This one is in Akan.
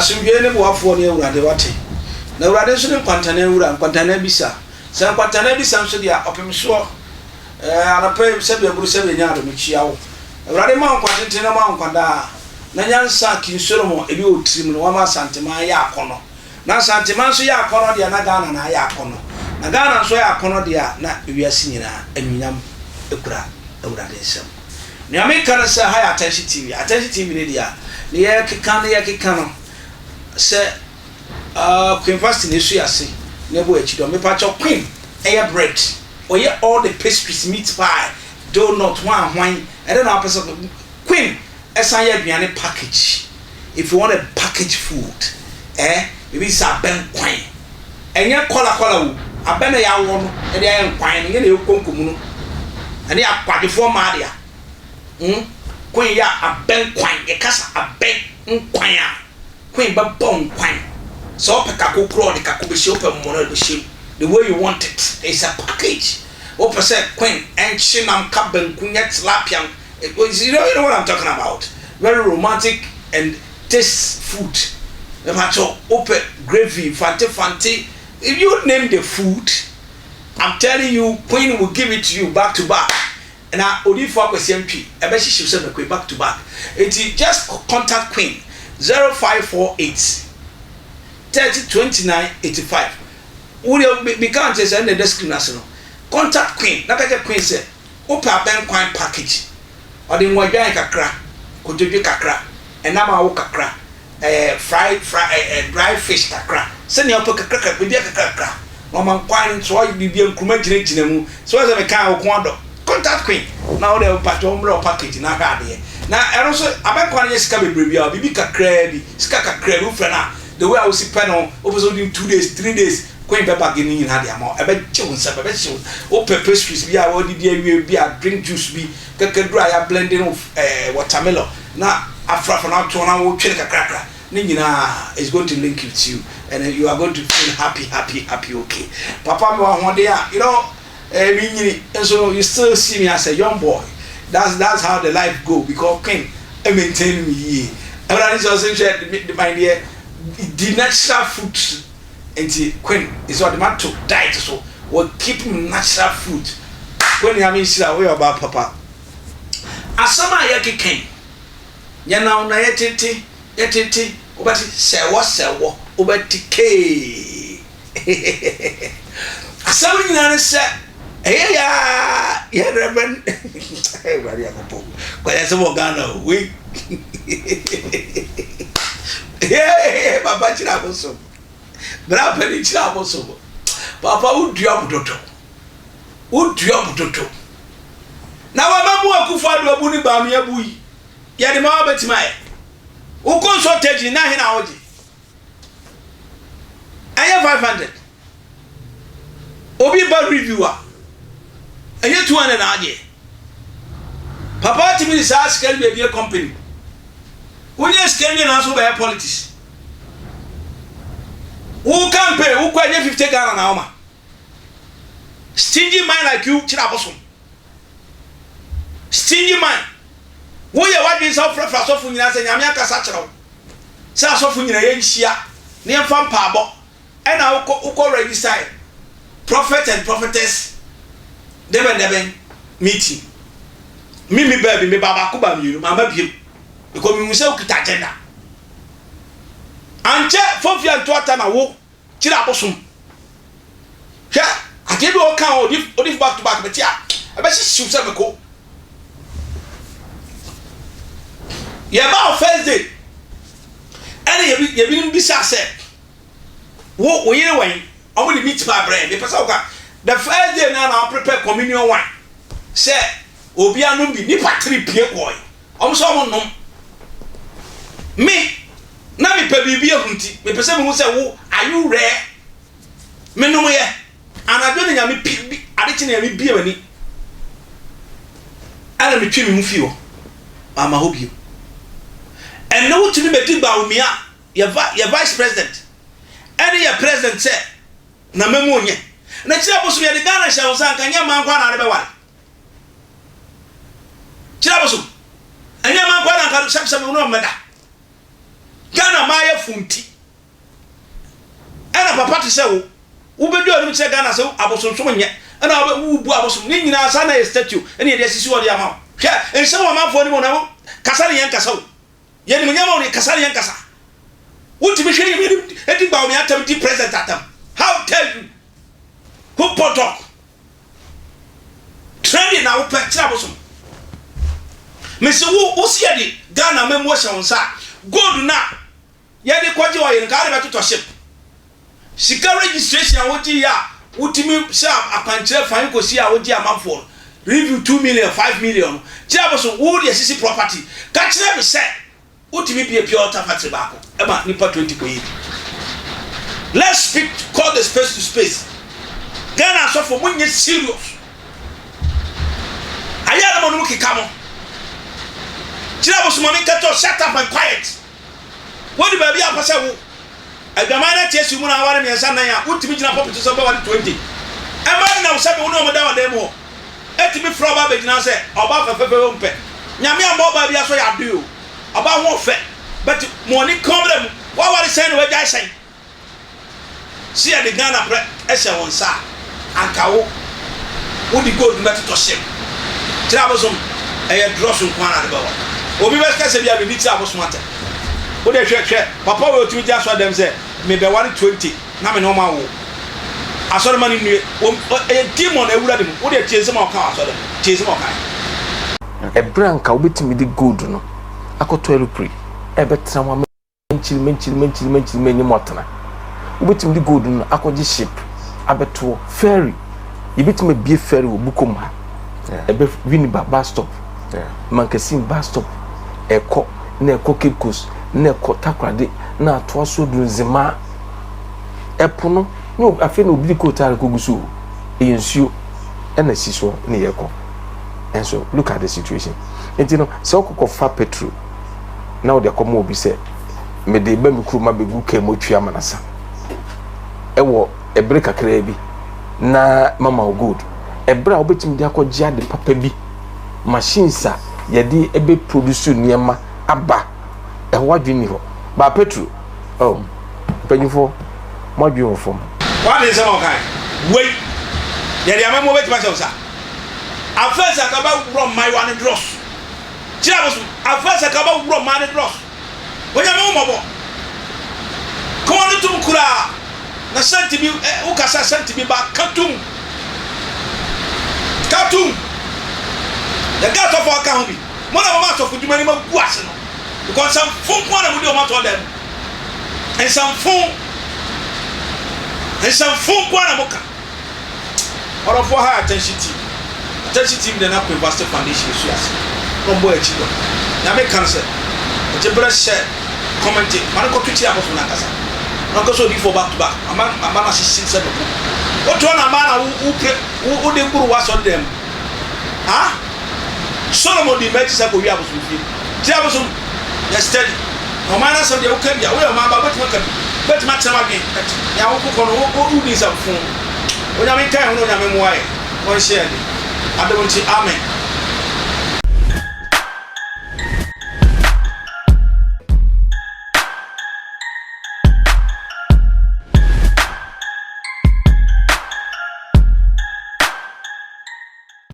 asumdwe ne boafo ne awurade wate na awurade so ne kwantana awura kwantana bisa sa kwantana bisa so dia opemso anapɛ sɛ bɛburu sɛ bɛnya adom chiawo awurade ma nkwantete na ma nkwada na nyansa kinsoromo ebi otirim no wama santema ya akono na santema so ya akono dia na Ghana na ya akono na Ghana so ya akono dia na wiase nyina anwunyam ekura awurade nsɛm ne ameka na sɛ ha ya attention tv ne dia ne ya keka no sɛ Queen Fast ne so yase ne bo achi do me pa cho Queen air bread or yeah, all the pastries, meat pie, donut, wine, and then our person Queen, as I have package. If you want a packaged food, maybe it's a ben quine. And your color, a ben a one, and they are quine, and you come communo. And they are quite before Maria. Queen, ya a ben quine, a casa, a ben quine, Queen, but bone quine. So, Pakaku crow, the Kakubi open mono the ship. The way you want it is a package. Open said Queen and Shinam Cabin Kunyet Lapian. It was you know what I'm talking about. Very romantic and taste food. The macho open gravy, fanti. If you name the food, I'm telling you, Queen will give it to you back to back. And I only for SMP. I bet she should send Queen back to back. It is just contact Queen 0548 302985. We can't just send the desk national. Contact Queen. Like I Queen said, open a bank coin package. Or the more kakra, could you kakra, and now kakra, fried dry fish kakra. Send your pocket kakra with your kakra. No man quine, so I be incrementing. So as a car of quando. Contact Queen. Now they will patch on package in our idea. Now, I also, I bank one yes, come with Bribia, Bibi kakra, skaka crab, frana. The way I was panel over 2 days, 3 days. Queen Pepper getting in had amount. I bet Jones, I bet you. Oh, pastries be already be a drink juice be dry blending of watermelon. Now, after from now to an hour, check a cracker. Nina is going to link with you, and you are going to feel happy, okay. Papa, one day, you know, and so you still see me as a young boy. That's how the life go because Queen maintain me. And I just said, my dear, the natural food. And Queen is what the man to diet so will keep natural food. When you mean say away about papa. Asama yaki ken. Ya na una yetete obati sewo obati ke. Asama nyina se ya reverend eh bari akopo. Kwa yase mo Ghana we. Papa KyiriAbosom. Bra pedi KyiriAbosom. Papa udua butoto. Na wa mamu akufu adu abu ni ba me abu yi. Ya de ma betima e. Wo consultage na he na woje. Aya 500. Obi ba reviewer. Aya 200 na aje. Papa timi ni sa scale be a company. When you scale na so be politics. Who can pay? Who can pay 50 Ghana na oma? Stingy man like you, KyiriAbosom. Stingy man. Who you what is up for so for nyina say nyame aka sachero. Say so for nyina ye nhia. Ne mfa mpabo. E na uko register prophet and prophetess. Deben meeting. Me baby me baba ko ba mi mama biem. Because me say ukita agenda. Anche fofia ntoata na wo KyiriAbosom hwa adebi o kan odif back to back betia e be shishi se meko ye ba first day ene ye bi bisa se wo yire wan o mo di meet pa bread be pesa o ka the first day na prepare communion wine se obi anum bi ni patri pie boy o mo so mo nom me na me pe bibi ehunti me pese me hu se wo ayu re me no ye anadwo ne nyame pi adechi na me bie wani ana me twi me hu fi wo ama hobio en no tumi beti Bawumia ye vice president ene ye president se na memu onye na KyiriAbosom ye de Ghana sha wo san kanya man kwa na de be wale KyiriAbosom anya man kwa na ka shabshabe no meda Ghana maya funti ana papa te se wo bedu anu se Ghana se abosonso nye ana bu abosom ni nyina sa na statue ene ye sisi wo dia ma hwe ense wo manfo ni mo na kasa ne yen kasa wo ye ni nyama wo ni kasa ne yen kasa ultimi hwe ye edi ba o mi atam di president atam how tell you who potok trending na wo pe kira abosom mesi wo si ye di Ghana memo hye wonsa gold na ye de kwaje wo ye nka de beto ship sika registration a woji ya utimi sha apanchire fan ko si a woji amanfo review 2 million 5 million ti aboso wo de sisi property ka kire be se utimi be pure water factory ba ko e ma nipa 20 ko yi. Let's speak, call the space to space. Ghana so for munye serious ayara mo no kika mo kire aboso mo mi kato shut up and quiet. What the baby apasa wo agamana tiesu mu na aware me nsa nan ya utimi gina pop to so ba 20 e ma na wo sabe wo no mo da wa dem ho etimi fro ba be gina se oba fefefe wo mpe nyame amba oba bia so ya do oba ho fe but money come them what were say no we jai say see the Ghana pre e se won sa anka wo di gold met to ship tira bosom e ye dross nko ana de ba wo obi be kase bia be ti abosom ate wo de hwehwe papa wo otimi ja so dem say me be 120 na me no ma wo asore mani nue e demon ewura dem wo de tiese ma ka asore tiese ma ka e branka obetimi di gold no akoto elupri e betra ma menchiri menyi motana obetimi di gold no akoji ship abeto ferry yebetimi bie ferry wo bukom ha e be Winneba bus stop Mankasim bus stop eko na eko Cape Coast na eko Takrade na atoa so dunzima epono no afi na obi ko tare ko gusu ensuo na siso na yeko. And so look at the situation. And you know, so fa petrol now they come obi say me de ba mi kuruma be gu ka motua manasa ewo ebre kakra bi na mama good ebra obetim de akogya de papa bi machines a ye de ebe produce niema aba ewa dwini ho ba petrol oh panyifo mo dwini fom what is some kind wait ye de amamo betima se usa afense akaba wuro my one dross tira bosu afense akaba wuro man dross wonya me mobo ko on tum kura na santi bi u kasa santi bi ba katum the gas of our county mona mama to fuduma ni magu ase no because some fun ko na mudi o ma to dem and some fun ko na moka or of high attention team de na ko investor foundation so as no boy chi do na me kan se je bra share comment man ko twiti aboso na kasa no ko so di for back to back ama na sisi se do o to na ma na wo de guru wa so dem ha Solomon di mechi sa ko wi aboso fi ti aboso ya steady no man na so de o kan ya wo ma ba betima tema gen ya wo ko no wo di sa fun o nya me kan ho no nya me mo ai on share de adonti amen